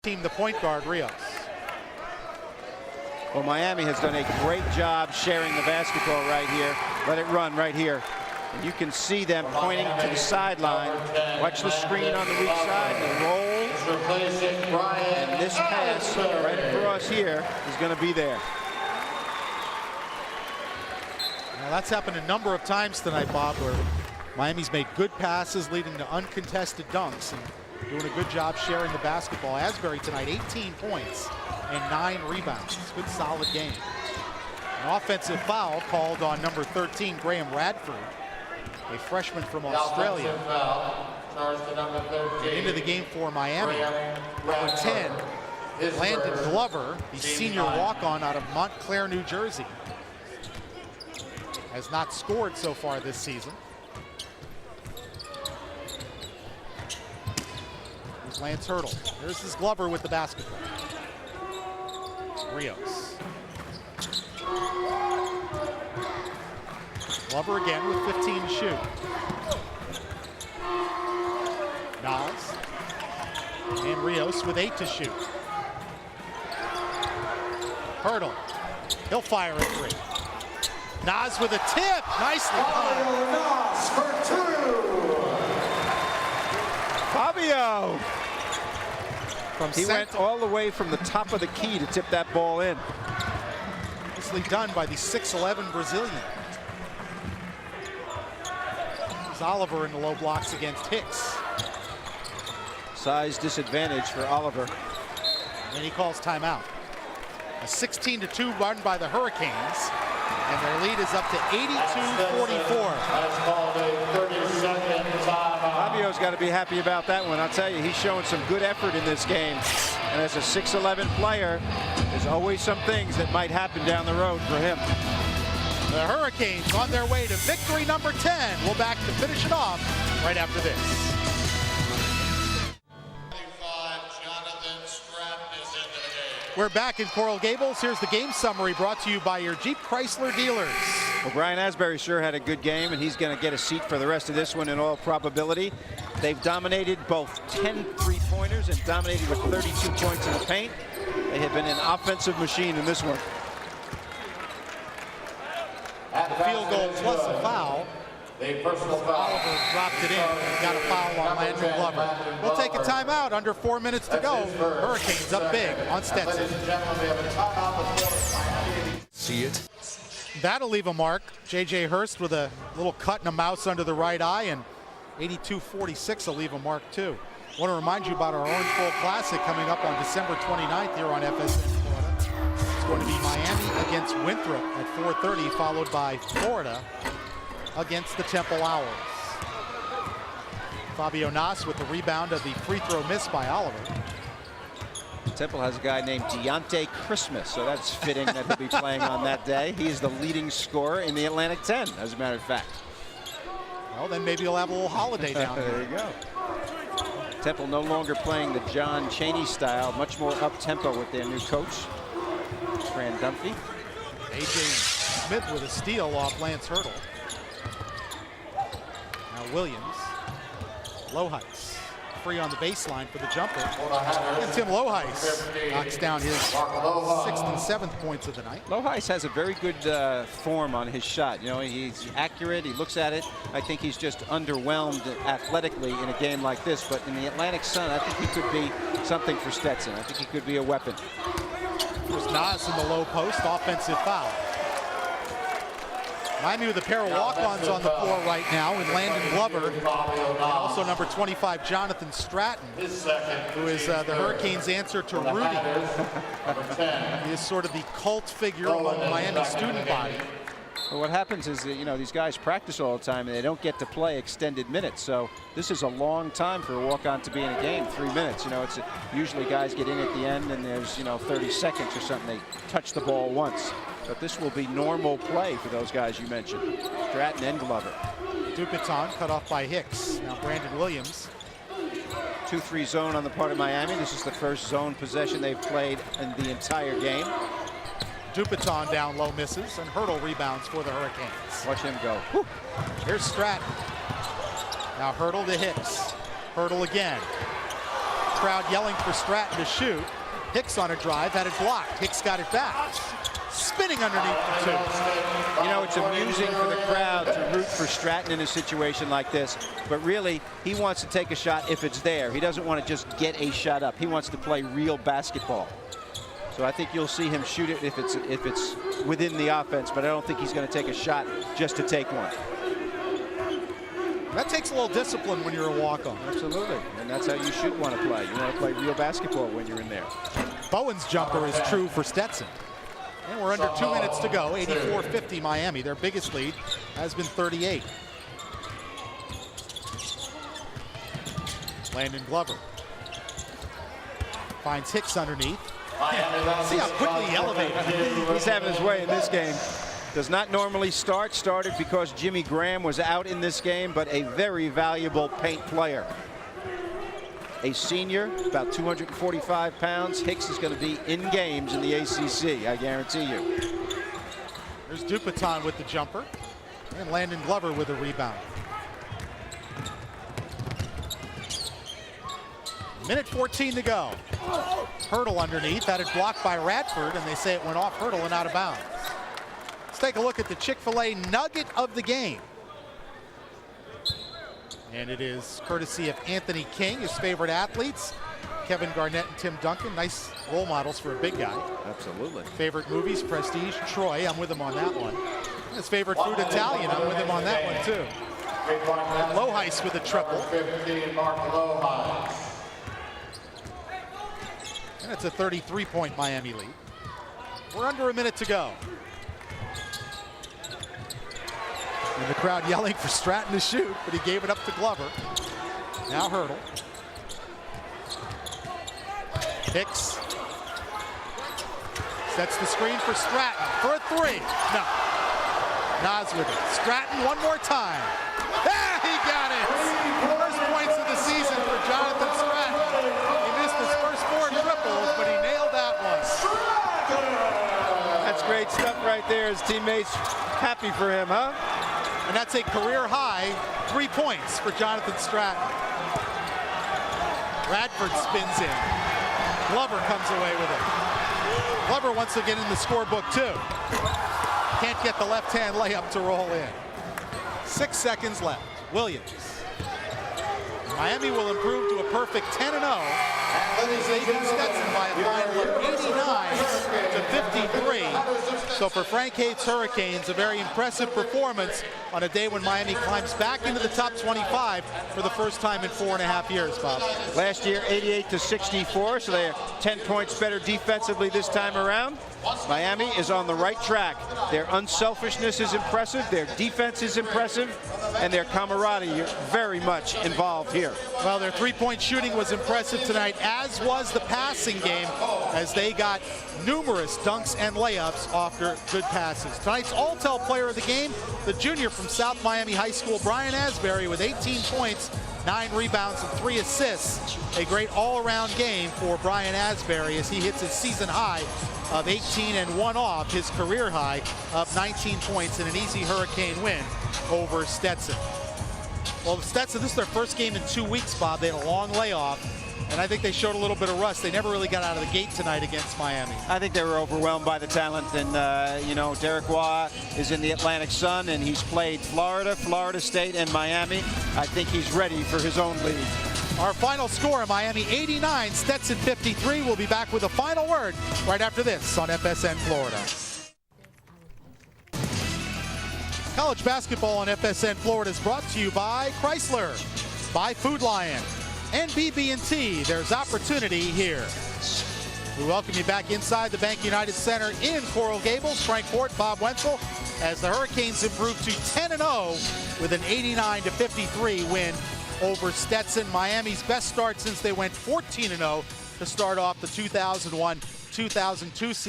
Team the point guard, Rios. Well, Miami has done a great job sharing the basketball right here. Let it run right here. And you can see them pointing to the sideline. Watch the screen on the weak side. They roll. And this pass right across here is going to be there. Now that's happened a number of times tonight, Bob, where Miami's made good passes leading to uncontested dunks and doing a good job sharing the basketball. Asbury tonight, 18 points and 9 rebounds. Good, solid game. An offensive foul called on number 13, Graham Radford, a freshman from Australia. Into the game for Miami. Number 10, Landon Glover, the senior walk-on out of Montclair, New Jersey, has not scored so far this season. Here's Lance Hurdle. There's his Glover with the basketball. Rios. Glover again with 15 to shoot. Nas. And Rios with 8 to shoot. Hurdle. He'll fire a 3. Nas with a tip. Nicely done. Nas for 2. Fabio. He center. went all the way from the top of the key to tip that ball in. Nicely done by the 6'11 Brazilian. There's Oliver in the low blocks against Hicks. Size disadvantage for Oliver. And he calls timeout. A 16-2 run by the Hurricanes. And their lead is up to 82-44. That's called a 30-second timeout. Fabio's got to be happy about that one. I'll tell you, he's showing some good effort in this game. And as a 6'11 player, there's always some things that might happen down the road for him. The Hurricanes on their way to victory number 10. We'll back to finish it off right after this. We're back in Coral Gables. Here's the game summary brought to you by your Jeep Chrysler dealers. Well, Brian Asbury sure had a good game, and he's going to get a seat for the rest of this one in all probability. They've dominated both 10 three-pointers and dominated with 32 points in the paint. They have been an offensive machine in this one. The field goal plus a foul. Oliver dropped it in and got a foul on Landon Glover. We'll take a timeout. Under 4 minutes to go. Hurricanes up big on Stetson. See it? That'll leave a mark. J.J. Hurst with a little cut and a mouse under the right eye, and 82-46 will leave a mark too. I want to remind you about our Orange Bowl Classic coming up on December 29th here on FSN Florida. It's going to be Miami against Winthrop at 4:30, followed by Florida against the Temple Owls. Fabio Nas with the rebound of the free throw miss by Oliver. Temple has a guy named Deontay Christmas, so that's fitting that he'll be playing on that day. He is the leading scorer in the Atlantic 10, as a matter of fact. Well, then maybe he'll have a little holiday down there. There you go. Temple no longer playing the John Chaney style, much more up-tempo with their new coach, Fran Dunphy. A.J. Smith with a steal off Lance Hurdle. Now Williams. Loheis free on the baseline for the jumper. And Tim Loheis knocks down his 6th and 7th points of the night. Loheis has a very good form on his shot. You know, he's accurate. He looks at it. I think he's just underwhelmed athletically in a game like this. But in the Atlantic Sun, I think he could be something for Stetson. I think he could be a weapon. There's Nas in the low post. Offensive foul. Miami with a pair of walk-ons on the floor right now, and Landon Glover, and also number 25, Jonathan Stratton, who is the Hurricanes' answer to Rudy. He is sort of the cult figure among the Miami student body. Well, what happens is that, you know, these guys practice all the time and they don't get to play extended minutes. So this is a long time for a walk-on to be in a game, 3 minutes. You know, it's usually guys get in at the end and there's, you know, 30 seconds or something. They touch the ball once. But this will be normal play for those guys you mentioned, Stratton and Glover. Dupiton cut off by Hicks. Now Brandon Williams. 2-3 zone on the part of Miami. This is the first zone possession they've played in the entire game. Dupiton down low, misses, and Hurdle rebounds for the Hurricanes. Watch him go. Whew. Here's Stratton. Now Hurdle to Hicks. Hurdle again. crowd yelling for Stratton to shoot. Hicks on a drive, had it blocked. Hicks got it back. Spinning underneath for two. You know, it's amusing for the crowd to root for Stratton in a situation like this, but really, he wants to take a shot if it's there. He doesn't want to just get a shot up. He wants to play real basketball. So I think you'll see him shoot it if it's within the offense, but I don't think he's going to take a shot just to take one. That takes a little discipline when you're a walk-on. Absolutely, and that's how you should want to play. You want to play real basketball when you're in there. Bowen's jumper is true for Stetson. And we're under 2 minutes to go, 84-50 Miami. Their biggest lead has been 38. Landon Glover finds Hicks underneath. See how quickly he elevated. He's having his way in this game. Does not normally start. Started because Jimmy Graham was out in this game, but a very valuable paint player. A senior, about 245 pounds. Hicks is going to be in games in the ACC, I guarantee you. There's Dupaton with the jumper, and Landon Glover with a rebound. Minute 14 to go. Hurdle underneath, had it blocked by Radford, and they say it went off Hurdle and out of bounds. Let's take a look at the Chick-fil-A nugget of the game. And it is courtesy of Anthony King, his favorite athletes. Kevin Garnett and Tim Duncan, nice role models for a big guy. Absolutely. Favorite movies, Prestige, Troy, I'm with him on that one. His favorite food, Italian, I'm with him on that one too. And Loheis with a triple. And it's a 33-point Miami lead. We're under a minute to go. And the crowd yelling for Stratton to shoot, but he gave it up to Glover. Now Hurdle. Hicks sets the screen for Stratton for a three. No. Nas with it. Stratton one more time. Ah, he got it. First points of the season for Jonathan Stratton. He missed his first 4 triples, but he nailed that one. That's great stuff right there. His teammates happy for him, huh? And that's a career high 3 points for Jonathan Stratton. Radford spins in. Glover comes away with it. Glover wants to get in the scorebook too. Can't get the left-hand layup to roll in. 6 seconds left. Williams. Miami will improve to a perfect 10-0. They beat Stetson by a final of 89 to 53. So for Frank Haith's Hurricanes, a very impressive performance on a day when Miami climbs back into the top 25 for the first time in 4.5 years, Bob. Last year, 88 to 64, so they're 10 points better defensively this time around. Miami is on the right track. Their unselfishness is impressive, their defense is impressive, and their camaraderie very much involved here. Well, their three-point shooting was impressive tonight, as was the passing game, as they got numerous dunks and layups after good passes. Tonight's all-tell player of the game, the junior from South Miami High School, Brian Asbury, with 18 points, 9 rebounds, and 3 assists. A great all-around game for Brian Asbury as he hits his season high of 18 and 1 off, his career high of 19 points in an easy Hurricane win over Stetson. Well, Stetson, this is their first game in 2 weeks, Bob. They had a long layoff, and I think they showed a little bit of rust. They never really got out of the gate tonight against Miami. I think they were overwhelmed by the talent, and you know, Derek Waugh is in the Atlantic Sun, and he's played Florida, Florida State, and Miami. I think he's ready for his own league. Our final score, Miami 89, Stetson 53. We'll be back with a final word right after this on FSN Florida. College basketball on FSN Florida is brought to you by Chrysler, by Food Lion, and BB&T. There's opportunity here. We welcome you back inside the Bank United Center in Coral Gables. Frank Fort, Bob Wenzel, as the Hurricanes improve to 10-0 with an 89 to 53 win over Stetson. Miami's best start since they went 14-0 to start off the 2001-2002 season.